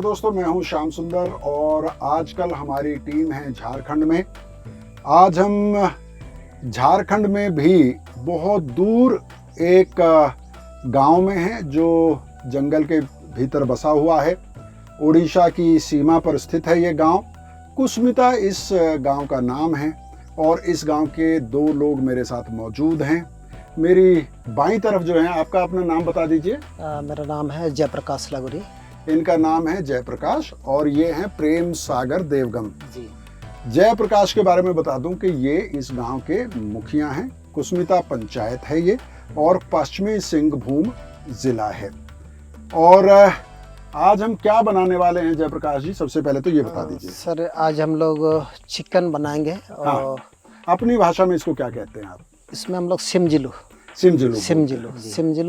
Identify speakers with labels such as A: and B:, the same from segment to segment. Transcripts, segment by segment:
A: दोस्तों, मैं हूं श्याम सुंदर और आजकल हमारी टीम है झारखंड में। आज हम झारखंड में भी बहुत दूर एक गांव में हैं जो जंगल के भीतर बसा हुआ है। उड़ीसा की सीमा पर स्थित है ये गांव। कुसमिता इस गांव का नाम है और इस गांव के दो लोग मेरे साथ मौजूद हैं। मेरी बाईं तरफ जो है, आपका अपना नाम बता दीजिए।
B: मेरा नाम है जयप्रकाश लगुरी।
A: इनका नाम है जयप्रकाश और ये हैं प्रेम सागर देवगम
B: जी।
A: जयप्रकाश के बारे में बता दूं कि ये इस गांव के मुखिया हैं। कुसमिता पंचायत है ये और पश्चिमी सिंहभूम जिला है। और आज हम क्या बनाने वाले हैं जयप्रकाश जी, सबसे पहले तो ये बता दीजिए।
B: सर, आज हम लोग चिकन बनाएंगे और
A: हाँ, अपनी भाषा में इसको क्या कहते हैं आप?
B: इसमें हम लोग सिमजिलू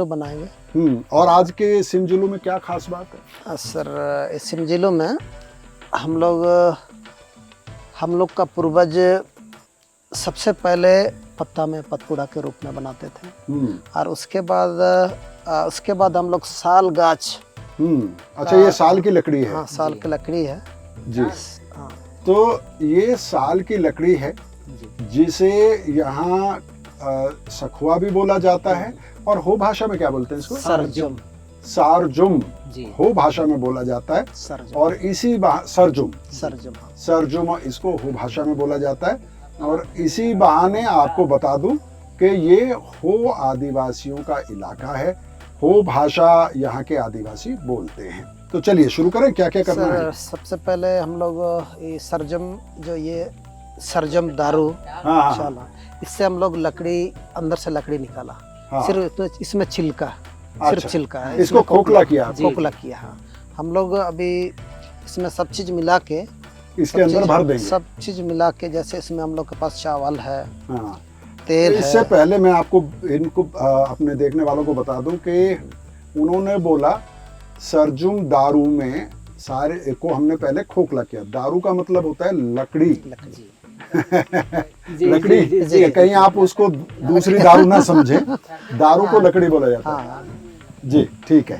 B: बनाएंगे।
A: और आज के सिमजिलू में क्या खास बात है?
B: सर, इस सिमजिलू में हम लोग का पूर्वज सबसे पहले पत्ता में पतपुड़ा के रूप में बनाते थे और उसके बाद हम लोग साल गाछ।
A: अच्छा, ये साल की लकड़ी है?
B: हाँ, साल की लकड़ी है
A: जी।
B: हाँ।
A: तो ये साल की लकड़ी है जिसे यहाँ सखुआ भी बोला जाता है और हो भाषा में क्या बोलते हैं इसको? सारजुम हो भाषा में बोला जाता है। और इसी सरजुम इसको हो भाषा में बोला जाता है। और इसी बहाने आपको बता दूं कि ये हो आदिवासियों का इलाका है। हो भाषा यहाँ के आदिवासी बोलते हैं। तो चलिए शुरू करें, क्या क्या करना है?
B: सबसे पहले हम लोग ये सरजम दारू,
A: हाँ।
B: इससे हम लोग लकड़ी, अंदर से लकड़ी निकाला।
A: हाँ।
B: सिर्फ इसमें छिलका, सिर्फ छिलका है।
A: इसको खोखला किया?
B: खोखला किया, हाँ। हम लोग अभी इसमें सब चीज मिला के
A: इसके अंदर भर देंगे।
B: सब चीज मिला के, जैसे इसमें हम लोग के पास चावल है,
A: हाँ।
B: तेल है।
A: इससे पहले मैं इनको अपने देखने वालों को बता दूं कि उन्होंने बोला सरजुम दारू में सारे को हमने पहले खोखला किया। दारू का मतलब होता है लकड़ी। लकड़ी कहीं आप उसको दूसरी दारू ना समझे। दारू को लकड़ी बोला जाता है जी। ठीक है,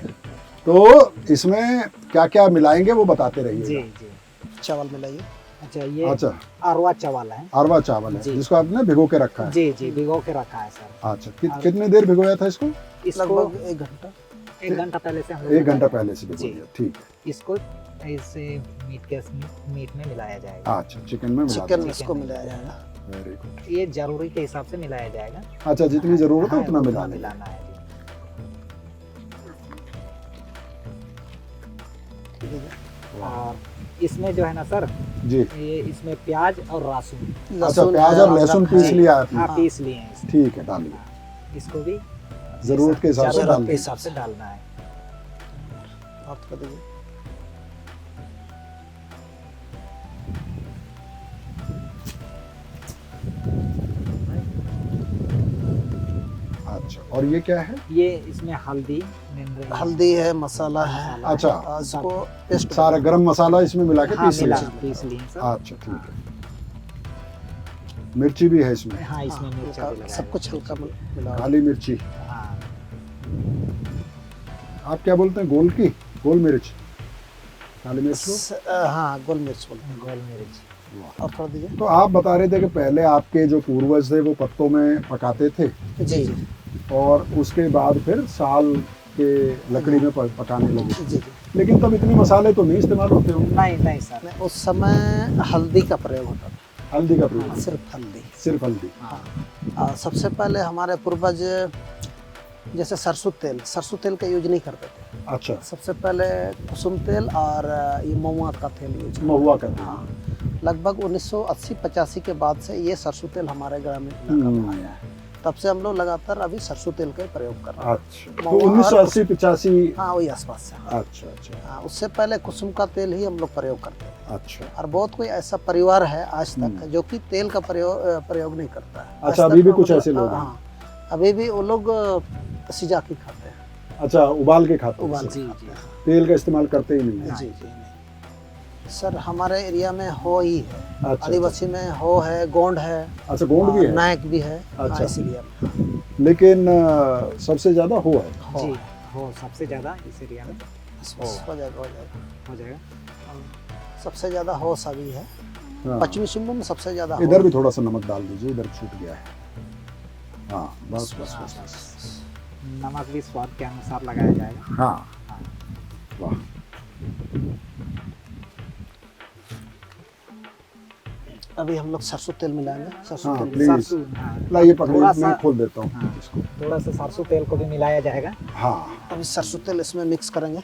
A: तो इसमें क्या क्या मिलाएंगे वो बताते रहिए।
B: जी। चावल मिलाइए। अच्छा,
A: अरवा चावल है जिसको आपने भिगो के रखा है?
B: जी, भिगो के रखा है सर।
A: अच्छा, कितने देर भिगोया था इसको?
B: लगभग 1 घंटा पहले से।
A: 1 घंटा पहले से भिगो दिया। ठीक है।
C: इसको इसे मीट में मिलाया जाएगा।
A: अच्छा, चिकन में
B: इसको मिलाया जाएगा।
A: Very good.
C: ये जरूरी के हिसाब से मिलाया जाएगा।
A: अच्छा, जितनी जरूरत है उतना
C: मिलाना है। और इसमें जो है ना सर
A: जी,
C: ये इसमें प्याज और लहसुन।
A: अच्छा, प्याज और लहसुन पीस लिया आपने?
C: हाँ, पीस लिए हैं।
A: ठीक है, डालिए।
C: इसको भी
A: जरूरत के हिसाब
C: से डालना है।
B: आप कर दीजिए।
A: अच्छा, और ये क्या है?
C: ये इसमें हल्दी
B: है, मसाला है।
A: अच्छा,
B: इसको पेस्ट,
A: सारा गरम मसाला इसमें मिला के पीस लिया।
C: अच्छा,
A: ठीक है। मिर्ची भी है इसमें?
C: हाँ, इसमें मिर्ची
B: सब कुछ हल्का मिला।
A: काली मिर्ची।
C: हाँ।
A: आप क्या बोलते हैं? गोल मिर्च, काली मिर्च?
B: हाँ, गोल मिर्च बोलते हैं।
C: गोल मिर्च।
B: और कर दीजिए।
A: तो आप बता रहे थे कि पहले आपके जो पूर्वज थे वो पत्तों में पकाते थे
B: जी,
A: और उसके बाद फिर साल के लकड़ी में पकाने लगे।
B: जी।
A: लेकिन तब इतने मसाले तो नहीं इस्तेमाल होते होंगे?
C: नहीं सर,
B: उस समय हल्दी का प्रयोग होता था।
A: हल्दी का प्रयोग?
B: सिर्फ हल्दी।
C: हाँ।
B: सबसे पहले हमारे पूर्वज जैसे सरसों तेल का यूज नहीं करते थे।
A: अच्छा।
B: सबसे पहले कुसुम तेल और ये महुआ का तेल यूज।
A: महुआ का तेल।
B: हाँ, लगभग 1980-85 के बाद से ये सरसों तेल हमारे ग्रामीण इलाका में आया है। तब से हम लोग लगातार अभी सरसों तेल का प्रयोग कर रहे हैं।
A: अच्छा, तो 1980-85?
B: हाँ, वही आसपास से।
A: अच्छा।
B: उससे पहले कुसुम का तेल ही हम लोग प्रयोग करते हैं।
A: अच्छा।
B: और बहुत कोई ऐसा परिवार है आज तक जो कि तेल का प्रयोग नहीं करता है।
A: अच्छा, अभी भी कुछ ऐसे लोग हैं?
B: हाँ, अभी भी वो लोग सिजा के खाते हैं।
A: अच्छा, उबाल के खाते हैं?
C: जी।
A: तेल का इस्तेमाल करते ही नहीं है?
B: जी। सर, हमारे एरिया में हो ही है।
A: अच्छा,
B: आदिवासी में हो है, गोंड है।
A: अच्छा, गोंड भी है?
B: नायक भी है।
A: अच्छा,
B: इसीलिए।
A: लेकिन सबसे ज्यादा हो है।
C: जी, हो सबसे ज्यादा इस एरिया में।
B: बस हो जाएगा हो जाएगा।
C: हो जाएगा।
B: सबसे ज्यादा होश अभी है
A: हाँ।
B: पश्चिमी सिंहभूम में, सबसे ज्यादा
A: इधर भी थोड़ा सा नमक डाल दीजिए, इधर छूट गया है। हाँ बस बस बस बस।
C: नमक भी स्वाद के अनुसार लगाया जाएगा।
A: हाँ वाह।
B: अभी हम लोग सरसों तेल मिलाएंगे। सरसों
A: हाँ
B: तेल
A: प्लीज,
C: सरसों, हाँ।
A: लाइए पकड़िए,
C: थोड़ा
A: मैं
C: सा-
A: खोल देता हूँ
C: हाँ।
A: इसको।
C: थोड़ा सा सरसों तेल को भी मिलाया जाएगा।
A: हाँ
B: अभी सरसों तेल इसमें मिक्स करेंगे।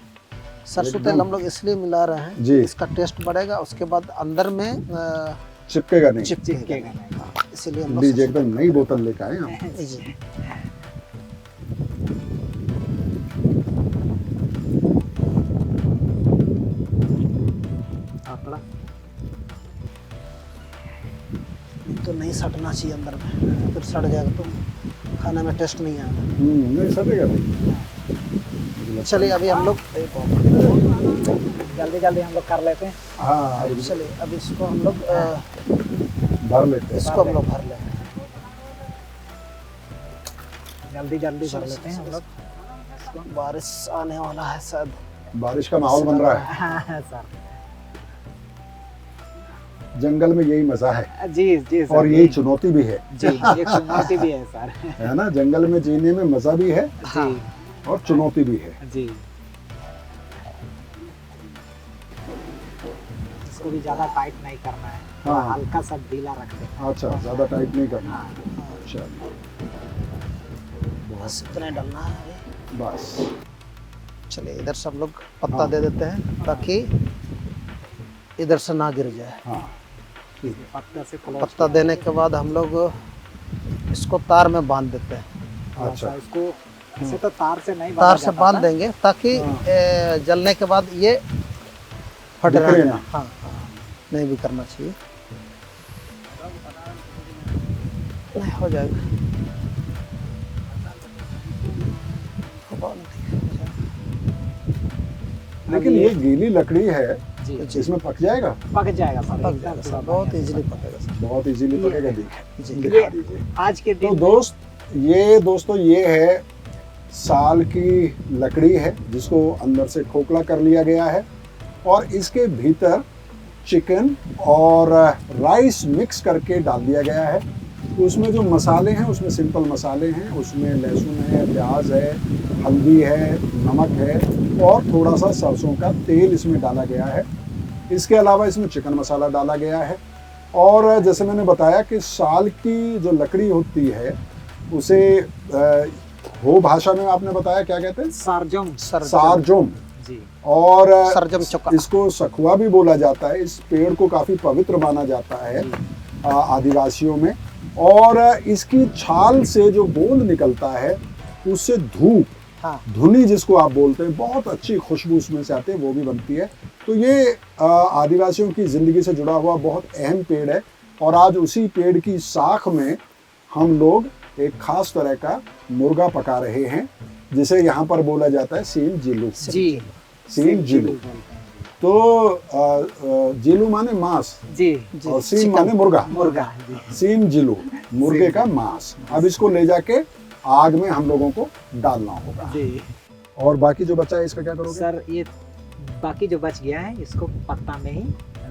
B: सरसों
A: एकदम।
B: तेल हम लोग इसलिए मिला रहे हैं
A: जी।
B: इसका टेस्ट बढ़ेगा, उसके बाद अंदर में
A: चिपकेगा नहीं।
B: चिपकेगा
C: चिपकेगा
B: नहीं।
C: नहीं।
B: हाँ, इसीलिए हम लोग
A: लीजिए,
B: सरसों
A: एकदम
B: तेल
A: नई
B: का
A: बोतल लेकर आए आप।
B: प्रयोग- जी।
C: और थोड़ा
B: तो नहीं सटना चाहिए अंदर में, फिर सड़ जाएगा तो खाने में टेस्ट नहीं आएगा।
A: नहीं सटेगा नहीं।
B: चलिए अभी हम लोग
C: जल्दी जल्दी हम लोग कर लेते हैं।
A: हाँ
B: चलिए अब इसको हम लोग
A: भर लेते हैं।
B: इसको हम लोग भर लेंगे।
C: जल्दी जल्दी भर लेते हैं हम लोग।
B: बारिश आने वाला है शायद।
A: बारिश का माहौल बन रहा है।
C: हाँ सर।
A: जंगल में यही मजा है
C: जी जी सर।
A: और यही चुनौती भी है,
C: जी एक चुनौती भी है सर।
A: है ना। जंगल में जीने में मजा भी है
C: जी
A: और चुनौती भी है।
C: जी। इसको भी ज्यादा टाइट नहीं करना है, थोड़ा
A: हाँ।
C: हल्का सा ढीला रखते हैं।
A: अच्छा, ज्यादा टाइट नहीं करना।
C: हाँ।
A: चलिए
B: बस इतना ही डालना है अभी।
A: बस।
B: चलिए इधर से हम लोग पत्ता
A: हाँ।
B: दे देते हैं ताकि इधर से ना गिर जाए।
A: हाँ
C: पत्ता से क्लोज
B: पत्ता देने के बाद हम लोग इसको तार में बांध देते हैं।
A: अच्छा।
C: इसको ऐसे तो तार से नहीं
B: तार से बांध
C: था।
B: देंगे ताकि जलने के बाद ये फट
A: बिखरे
B: रहा है।
A: ना।
B: हाँ हाँ, नहीं भी करना चाहिए। नहीं हो जाएगा।
A: लेकिन ये गीली लकड़ी है,
C: जी
A: इसमें पक जाएगा।
C: पक जाएगा सर।
B: पक
C: एकदम
B: जाएगा
C: पूरा
B: सर, बहुत
C: बढ़िया से।
B: इजीली पकेगा सर।
A: बहुत इजीली पकेगा।
B: जी।
A: दिखा दीजिए।
C: आज के
A: तो
C: दिन
A: दोस्तों ये है साल की लकड़ी है जिसको अंदर से खोखला कर लिया गया है और इसके भीतर चिकन और राइस मिक्स करके डाल दिया गया है। तो उसमें जो मसाले हैं उसमें सिंपल मसाले हैं, उसमें लहसुन है, प्याज है, हल्दी है, नमक है और थोड़ा सा सरसों का तेल इसमें डाला गया है। इसके अलावा इसमें चिकन मसाला डाला गया है। और जैसे मैंने बताया कि साल की जो लकड़ी होती है उसे हो भाषा में आपने बताया क्या कहते हैं?
C: सरजम।
A: सारजोम।
C: जी
A: और
B: सरजम चौका।
A: इसको सखुआ भी बोला जाता है। इस पेड़ को काफी पवित्र माना जाता है आदिवासियों में। और इसकी छाल से जो गोंद निकलता है उससे धूप,
B: हाँ।
A: धुनी जिसको आप बोलते हैं, बहुत अच्छी खुशबू उसमें से आती है, वो भी बनती है। तो ये आदिवासियों की जिंदगी से जुड़ा हुआ बहुत अहम पेड़ है। और आज उसी पेड़ की शाख में हम लोग एक खास तरह का मुर्गा पका रहे हैं जिसे यहाँ पर बोला जाता है सीम जिलू।
C: जी
A: सीम जिलू।
C: बोलते हैं।
A: तो जिलू माने मांस
C: जी
B: जी।
A: और सीम माने मुर्गा।
C: मुर्गा। जी
A: सीम जिलू, मुर्गे का मांस। अब इसको ले जाके आग में हम लोगों को डालना होगा।
C: जी
A: और बाकी जो बचा है इसका क्या करोगे?
C: सर ये बाकी जो बच गया है इसको पत्ता में ही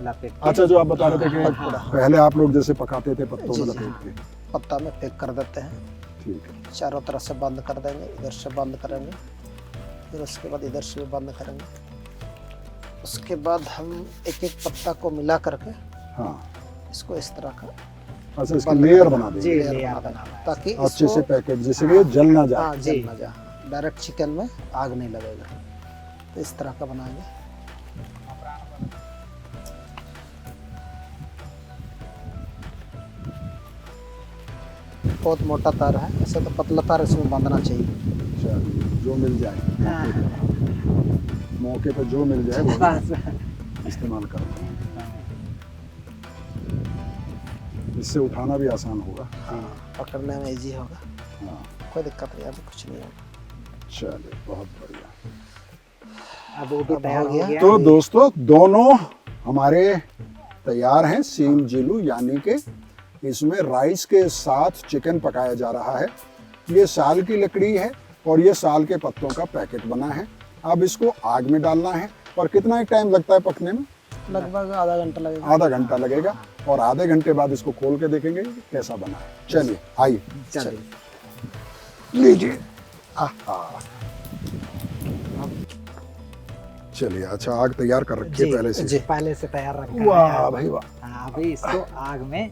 C: लपेट के।
A: अच्छा, जो आप बता रहे थे कि
C: हाँ,
A: पहले आप लोग जैसे पकाते थे पत्तों
B: जी,
A: में
B: जी।
A: लपेट के।
B: पत्ता में पैक कर देते हैं।
A: ठीक है।
B: चारों तरफ से बंद कर देंगे, इधर से बंद करेंगे, फिर उसके बाद इधर से भी बंद करेंगे। उसके बाद हम एक एक पत्ता को मिला करके
A: हाँ,
B: इसको इस तरह का
A: अच्छा, इसकी लेयर बना
C: जी
A: देंगे
C: लेयर
B: बना
C: बनाना
B: देंगे
C: है।
B: ताकि
A: अच्छे से
B: इसको
A: पैकेट, जिससे कि ये जल ना जाए।
B: हाँ
C: जी।
B: जल ना जाए, डायरेक्ट चिकन में आग नहीं लगेगा। तो इस तरह का बनाएंगे। बहुत मोटा तार है, ऐसे तो पतला तार इसमें बांधना चाहिए।
A: चलिए, जो मिल जाए
C: हाँ।
A: मौके पर जो मिल जाए वो
C: बस।
A: इस्तेमाल करना है। इससे उठाना भी आसान होगा।
B: पकड़ने में इजी होगा,
A: हाँ,
B: कोई दिक्कत नहीं, अभी कुछ नहीं होगा।
A: चलिए, बहुत बढ़िया।
C: अब वो भी
B: अब
C: तैयार
B: हो
C: हो
B: गया।
C: गया।
A: तो दोस्तों दोनों हमारे तैयार हैं। सीम जिलू यानी कि इसमें राइस के साथ चिकन पकाया जा रहा है। ये साल की लकड़ी है और ये साल के पत्तों का पैकेट बना है। अब इसको आग में डालना है। और कितना टाइम लगता है पकने में?
B: लगभग आधा घंटा लगेगा।
A: आधा घंटा लगेगा। और आधे घंटे बाद इसको खोल के देखेंगे कि कैसा बना है। चलिए आइए,
C: चलिए
A: लीजिए। आहा। चलिए, अच्छा आग तैयार कर रखी है
C: जी,
A: पहले से।
B: जी।
C: पहले से तैयार रखा
A: वाह
C: है।
A: भाई वाह,
C: हाँ, अभी इसको आग में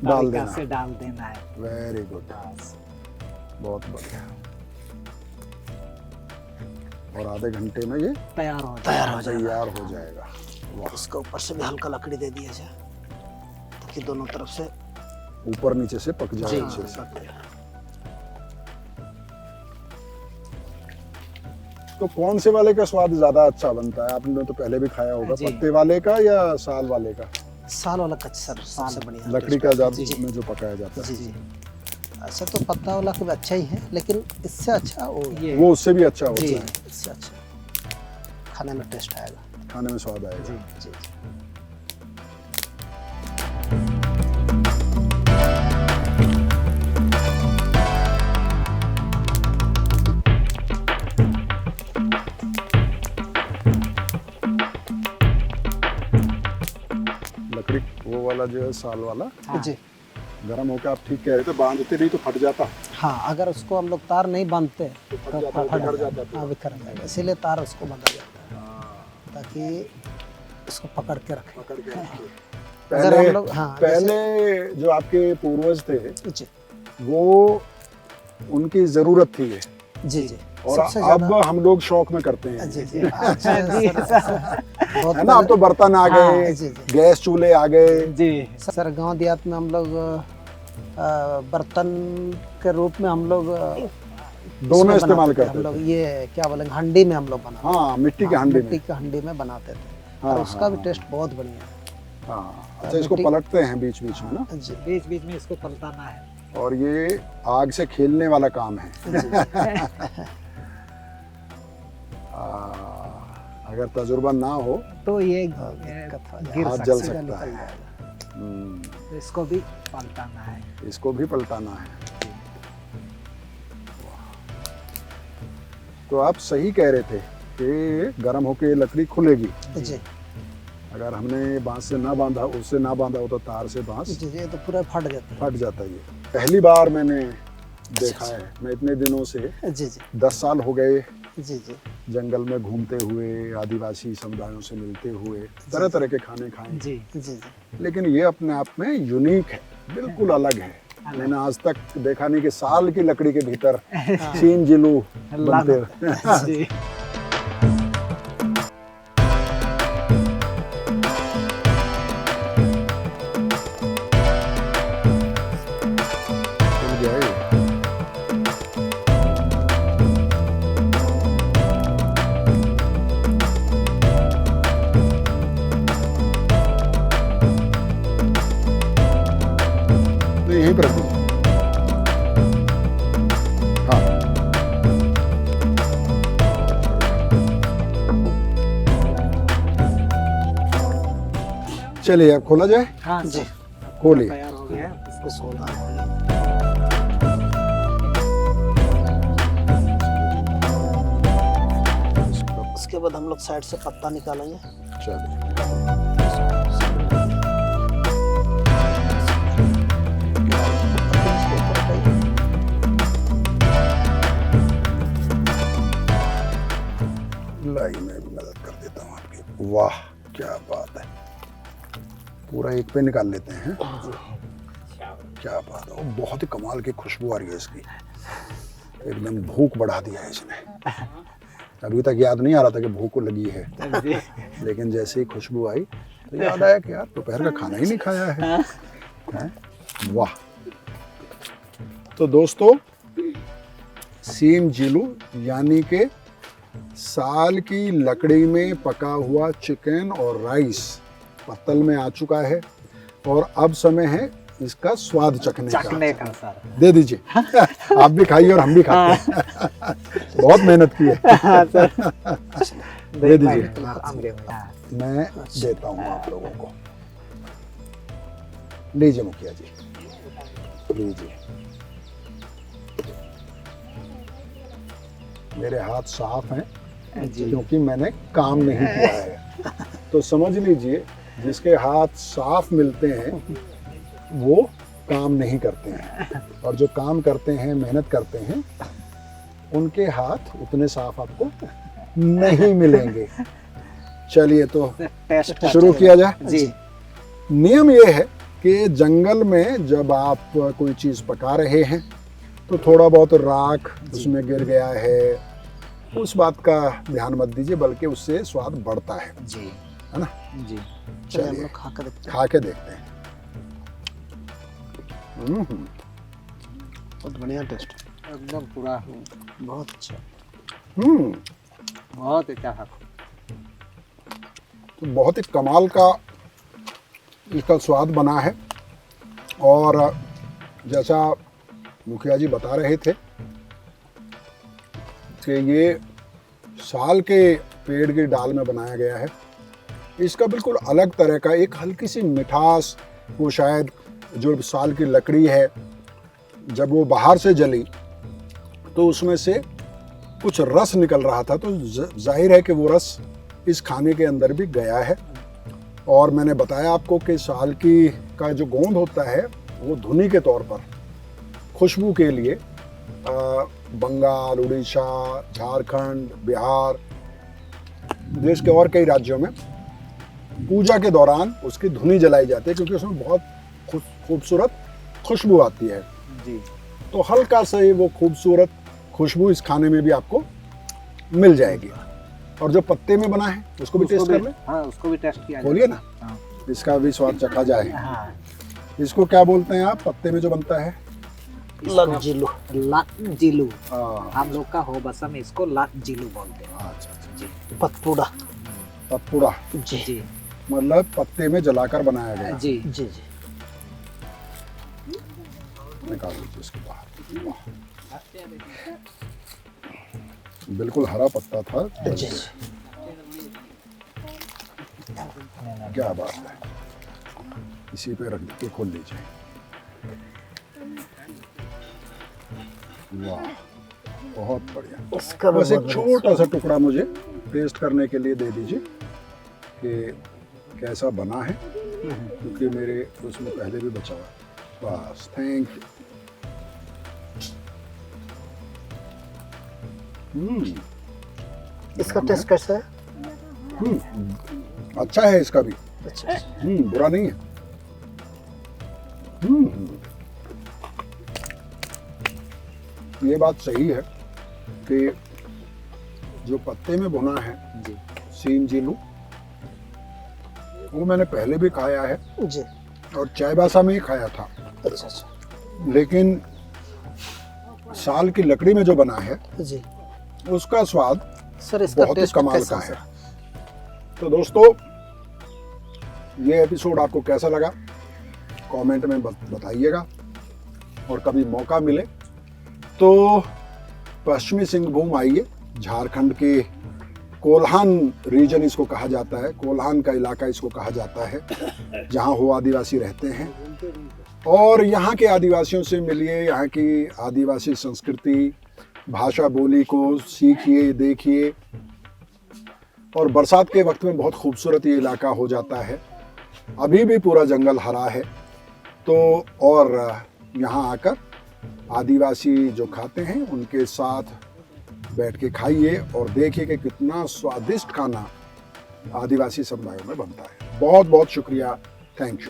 A: डाल
C: तरीका
A: देना।
C: से डाल देना है।
A: वेरी गुड,
C: बस।
A: बहुत बढ़िया। और आधे घंटे में ये
C: तैयार हो
A: तैयार हो जाएगा। वाह,
B: इसके ऊपर से भी हल्का लकड़ी दे दिया जाए ताकि दोनों तरफ से
A: ऊपर नीचे से पक जाए अच्छे से। तो कौन से वाले का स्वाद ज्यादा अच्छा बनता है? आपने तो पहले भी खाया होगा,
C: जी।
A: पत्ते वाले का या साल वाले का?
B: साल वाला कच्चा सबसे बढ़िया
A: लकड़ी का
B: जी,
A: जात
B: जी।
A: में जो पकाया जाता
B: जी
A: है।
B: जी। ऐसे तो पत्ता वाला भी अच्छा ही है, लेकिन इससे अच्छा
C: ये
A: वो उससे भी अच्छा होता
B: जी,
A: है,
B: इससे अच्छा खाने में टेस्ट आएगा।
A: खाने में स्वाद आएगा।
C: जी
B: जी जी।
A: लकड़ी वो वाला जो है साल वाला
C: हाँ।
B: जी
A: गर्म होकर, आप ठीक कह रहे थे, बांधते नहीं तो फट जाता।
B: हाँ, अगर उसको हम लोग तार नहीं बांधते
A: तो फट
B: तो
A: जाता, बिखर जाता था।
B: हाँ, बिखर जाएगा। इसीलिए तार उसको बांधा जाता है ताकि इसको पकड़ के रखें।
A: पकड़ के रखिए।
B: अगर
A: पहले
B: हम लोग हाँ
A: पहले जो आपके पूर्वज थे
B: जी
A: वो उनकी जरूरत थी ये,
B: जी जी।
A: और
B: सबसे
A: अब
B: ज्यादा
A: हम लोग शौक में करते हैं।
B: जी जी अच्छा,
C: जी,
B: बहुत
A: है ना, अब तो बर्तन आ
C: हाँ,
A: गए,
B: जी, जी।
A: गैस चूल्हे आ गए।
C: जी
B: सर गांव देहात में हम लोग बर्तन के रूप में हम लोग
A: दोनों
B: इसमें
A: इस्तेमाल
B: बनाते थे।
A: करते
B: हम लोग
A: थे।
B: ये क्या बोलेंगे, हंडी में हम लोग बनाते
A: हाँ, मिट्टी के
B: हाँ,
A: हांडी
B: मिट्टी
A: में।
B: के हंडी में बनाते थे।
A: हाँ,
B: और उसका
A: हाँ,
B: भी टेस्ट बहुत बढ़िया है।
A: हाँ, अच्छा इसको
B: मिट्टी-
A: पलटते हैं बीच बीच में ना,
B: जी
C: बीच बीच में इसको पलटाना है।
A: और ये आग से खेलने वाला काम है। अगर तजुर्बा ना हो
C: तो ये
B: दिक्कत हो
C: गिर
A: हाथ जल
C: सकता है।
A: सकता है।
B: निकल जाएगा।
A: हम्म,
C: इसको भी पलटाना है।
A: इसको भी पलटाना है। तो आप सही कह रहे थे कि गर्म होके लकड़ी खुलेगी।
B: जी
A: अगर हमने बांस से ना बांधा, उससे ना बांधा होता तार से बांस,
B: जी जी, तो पूरा फट जाता
A: फट जाता है। ये पहली बार मैंने देखा है। मैं इतने दिनों से
B: है। जी जी
A: 10 साल हो गए
B: जी जी
A: जंगल में घूमते हुए, आदिवासी समुदायों से मिलते हुए, तरह तरह के खाने खाए,
C: जी
B: जी जी।
A: लेकिन ये अपने आप में यूनिक है, बिल्कुल अलग है। मैंने आज तक देखा नहीं कि साल की लकड़ी के भीतर सीन जिलू बनते हुए।
C: जी
A: चल गया ये। तो यहीं पर रख दीजिए। हाँ, चलिए अब खोला जाए।
C: हाँ
B: जी।
A: खोलिए।
C: तैयार हो गया है। इसको
B: सोलह उसके बाद हम लोग साइड से पत्ता निकालेंगे।
A: चलिए, लाई मैं भी मदद कर देता हूँ आपकी। वाह क्या बात है, पूरा एक पे निकाल लेते हैं। क्या बात है, और बहुत ही कमाल की खुशबू आ रही है इसकी, एकदम भूख बढ़ा दिया है इसने। अभी तक याद नहीं आ रहा था कि भूख को लगी है,
C: जी
A: लेकिन जैसे ही खुशबू आई तो याद आया कि यार दोपहर का खाना ही नहीं खाया है। हैं? वाह। तो दोस्तों, सीम जिलू यानी के साल की लकड़ी में पका हुआ चिकन और राइस पत्तल में आ चुका है, और अब समय है इसका स्वाद चखने
C: का सर।
A: दे दीजिए। आप भी खाइए और हम भी खाते हैं। बहुत मेहनत की है।
C: हाँ सर
A: दे दीजिए।
C: हाँ,
A: मैं देता हूँ आप लोगों को। लीजिए मुखिया जी, लीजिए। मेरे हाथ साफ हैं,
C: जी
A: क्योंकि मैंने काम नहीं किया है। तो समझ लीजिए जिसके हाथ साफ मिलते हैं वो काम नहीं करते हैं, और जो काम करते हैं, मेहनत करते हैं, उनके हाथ उतने साफ आपको नहीं मिलेंगे। चलिए तो
C: टेस्ट
A: शुरू किया जाए।
C: जी
A: नियम ये है कि जंगल में जब आप कोई चीज़ पका रहे हैं तो थोड़ा बहुत राख उसमें गिर गया है, उस बात का ध्यान मत दीजिए, बल्कि उससे स्वाद बढ़ता है
C: जी
A: ना।
C: जी
B: चलिए हम
A: चलिए
B: लोग खा कर देखते हैं।
A: खा के देखते हैं।
B: बहुत बढ़िया टेस्ट,
C: एकदम पूरा
B: बहुत अच्छा।
C: बहुत अच्छा था।
A: तो बहुत ही कमाल का इसका स्वाद बना है, और जैसा मुखिया जी बता रहे थे कि ये साल के पेड़ की डाल में बनाया गया है, इसका बिल्कुल अलग तरह का एक हल्की सी मिठास, वो शायद जो साल की लकड़ी है जब वो बाहर से जली तो उसमें से कुछ रस निकल रहा था, तो जाहिर है कि वो रस इस खाने के अंदर भी गया है। और मैंने बताया आपको कि साल की का जो गोंद होता है वो धुनी के तौर पर खुशबू के लिए बंगाल, उड़ीसा, झारखंड, बिहार, देश के और कई राज्यों में पूजा के दौरान उसकी धुनी जलाई जाती है, क्योंकि उसमें बहुत खूबसूरत खुशबू आती है।
C: जी
A: तो हल्का सा वो खूबसूरत खुशबू इस खाने में भी आपको मिल जाएगी। और जो पत्ते में बना है उसको भी टेस्ट कर ले।
C: हाँ उसको भी टेस्ट किया
A: खोलिए ना,
C: हाँ
A: इसका भी स्वाद चखा जाए।
C: हाँ
A: इसको क्या बोलते हैं आप, पत्ते में जो बनता है?
B: लज्जिलू।
C: लाजिलू,
A: हाँ,
C: हम लोग का हो बसा में इसको लाजिलू बोलते हैं।
A: अच्छा अच्छा।
C: जी
B: पतपुड़ा।
A: पतपुड़ा
B: जी
C: जी
A: मतलब पत्ते में जलाकर बनाया गया।
C: जी
B: जी जी।
A: निकाल लीजिए इसके बाहर। वाह, बिल्कुल हरा पत्ता था।
B: जी जी।
A: क्या बात है, इसी पे रख के खोल लीजिए। वाह, बहुत बढ़िया।
B: इसका भी
A: बस एक
B: बहुत
A: छोटा सा टुकड़ा मुझे टेस्ट करने के लिए दे दीजिए कि कैसा बना है, क्योंकि मेरे उसमें पहले भी बचा हुआ। बस, थैंक यू।
B: इसका टेस्ट कैसा है?
A: अच्छा है इसका भी।
B: अच्छा।
A: बुरा नहीं है। ये बात सही है कि जो पत्ते में भुना है
C: जी
A: सीम जीलू, वो मैंने पहले भी खाया है
B: जी।
A: और चायबासा में ही खाया था,
B: अच्छा अच्छा।
A: लेकिन साल की लकड़ी में जो बना है
B: जी
A: उसका स्वाद
B: सर, इसका
A: बहुत ही
B: टेस्ट
A: कमाल
B: कैसा
A: का
B: है
A: है।
B: सर?
A: तो दोस्तों, ये एपिसोड आपको कैसा लगा कमेंट में बताइएगा, और कभी मौका मिले तो पश्चिमी सिंहभूम आइए। झारखंड के कोल्हान रीजन इसको कहा जाता है, कोल्हान का इलाका इसको कहा जाता है, जहाँ हो आदिवासी रहते हैं। और यहाँ के आदिवासियों से मिलिए, यहाँ की आदिवासी संस्कृति, भाषा बोली को सीखिए, देखिए। और बरसात के वक्त में बहुत खूबसूरत ये इलाका हो जाता है। अभी भी पूरा जंगल हरा है। तो और यहाँ आकर आदिवासी जो खाते हैं उनके साथ बैठ के खाइए और देखिए कि कितना स्वादिष्ट खाना आदिवासी समुदायों में बनता है। बहुत बहुत शुक्रिया, थैंक यू।